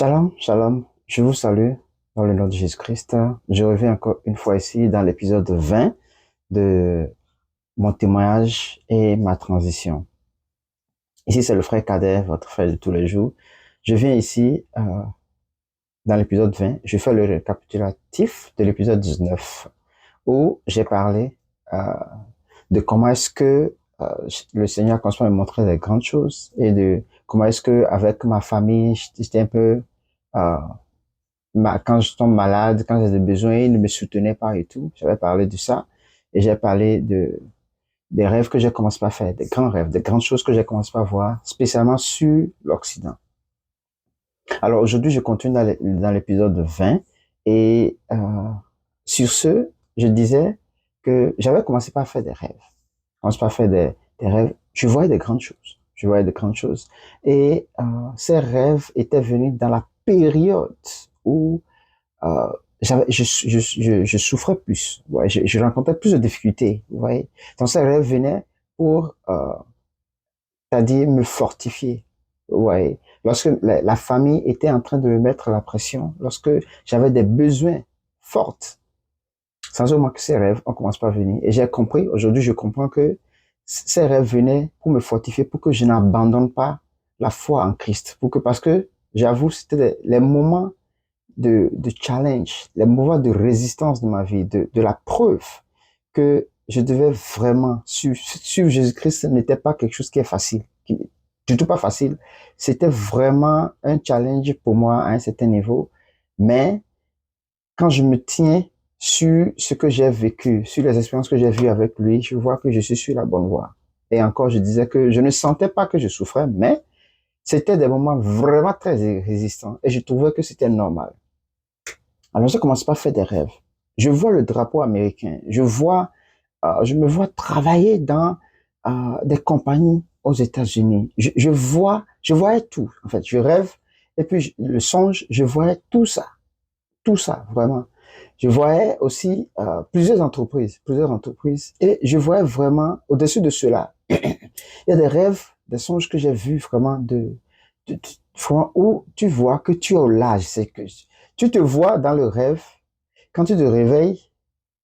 Shalom, shalom. Je vous salue dans le nom de Jésus-Christ. Je reviens encore une fois ici dans l'épisode 20 de mon témoignage et ma transition. Ici, c'est le frère Kader, votre frère de tous les jours. Je viens ici dans l'épisode 20. Je fais le récapitulatif de l'épisode 19 où j'ai parlé de comment est-ce que le Seigneur commence à me montrer des grandes choses et de comment est-ce que avec ma famille, j'étais un peu euh, quand je tombe malade, quand j'ai des besoins, il ne me soutenait pas et tout. J'avais parlé de ça et j'ai parlé des rêves que j'ai commencé à faire, des grands rêves, des grandes choses que j'ai commencé à voir, spécialement sur l'Occident. Alors aujourd'hui, je continue dans l'épisode 20 et sur ce, je disais que j'avais commencé par faire des rêves. Je commençais par faire des rêves. Je voyais des grandes choses. Je voyais des grandes choses. Et ces rêves étaient venus dans la période où euh, je souffrais plus. Ouais, je rencontrais plus de difficultés. Vous voyez. Donc ces rêves venaient pour, c'est-à-dire me fortifier. Ouais. Lorsque la famille était en train de me mettre la pression, lorsque j'avais des besoins forts, sans aucun que ces rêves, on commence pas à venir. Et j'ai compris, aujourd'hui, je comprends que ces rêves venaient pour me fortifier, pour que je n'abandonne pas la foi en Christ. Parce que, j'avoue, c'était les moments de challenge, les moments de résistance de ma vie, de la preuve que je devais vraiment suivre Jésus-Christ. Ce n'était pas quelque chose qui est facile, du tout pas facile. C'était vraiment un challenge pour moi à un certain niveau. Mais quand je me tiens sur ce que j'ai vécu, sur les expériences que j'ai vues avec lui, je vois que je suis sur la bonne voie. Et encore, je disais que je ne sentais pas que je souffrais, mais c'était des moments vraiment très résistants et je trouvais que c'était normal. Alors, je commence pas à faire des rêves. Je vois le drapeau américain. Je me vois travailler dans des compagnies aux États-Unis. Je voyais tout. En fait, je rêve et puis le songe, je voyais tout ça, vraiment. Je voyais aussi plusieurs entreprises, et je voyais vraiment au-dessus de cela. Il y a des rêves, des songes que j'ai vus vraiment vraiment où tu vois que tu es au large, c'est que tu te vois dans le rêve. Quand tu te réveilles,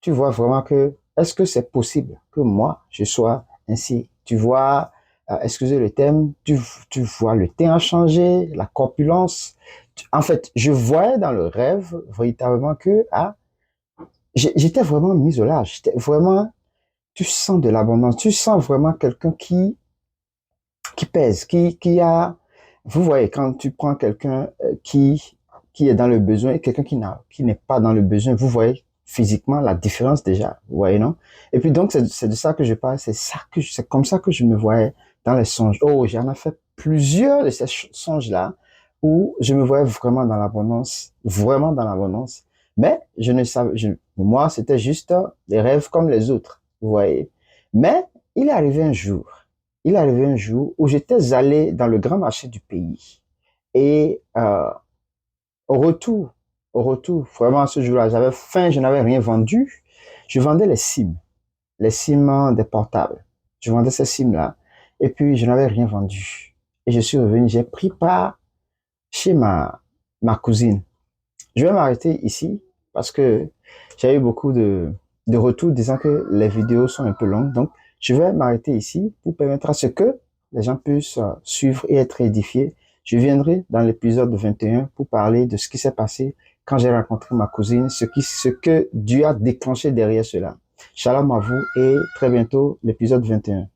tu vois vraiment que est-ce que c'est possible que moi je sois ainsi. Tu vois, excusez le thème, tu vois le teint changer, la corpulence. En fait, je voyais dans le rêve véritablement que j'étais vraiment mis au large. J'étais vraiment, tu sens de l'abondance, tu sens vraiment quelqu'un qui pèse, qui a, vous voyez, quand tu prends quelqu'un qui est dans le besoin et quelqu'un qui n'est pas dans le besoin, vous voyez physiquement la différence déjà, vous voyez, non? Et puis donc, c'est de ça que je parle, c'est comme ça que je me voyais dans les songes. Oh, j'en ai fait plusieurs de ces songes-là où je me voyais vraiment dans l'abondance. Mais je ne savais, pour moi, c'était juste des rêves comme les autres, vous voyez. Mais il est arrivé un jour il est arrivé un jour où j'étais allé dans le grand marché du pays. Et au retour, vraiment ce jour-là, j'avais faim, je n'avais rien vendu. Je vendais les SIM des portables. Je vendais ces SIM-là. Et puis, je n'avais rien vendu. Et je suis revenu, j'ai pris part chez ma cousine. Je vais m'arrêter ici parce que j'ai eu beaucoup de retours disant que les vidéos sont un peu longues. Donc, je vais m'arrêter ici pour permettre à ce que les gens puissent suivre et être édifiés. Je viendrai dans l'épisode 21 pour parler de ce qui s'est passé quand j'ai rencontré ma cousine, ce que Dieu a déclenché derrière cela. Shalom à vous et très bientôt l'épisode 21.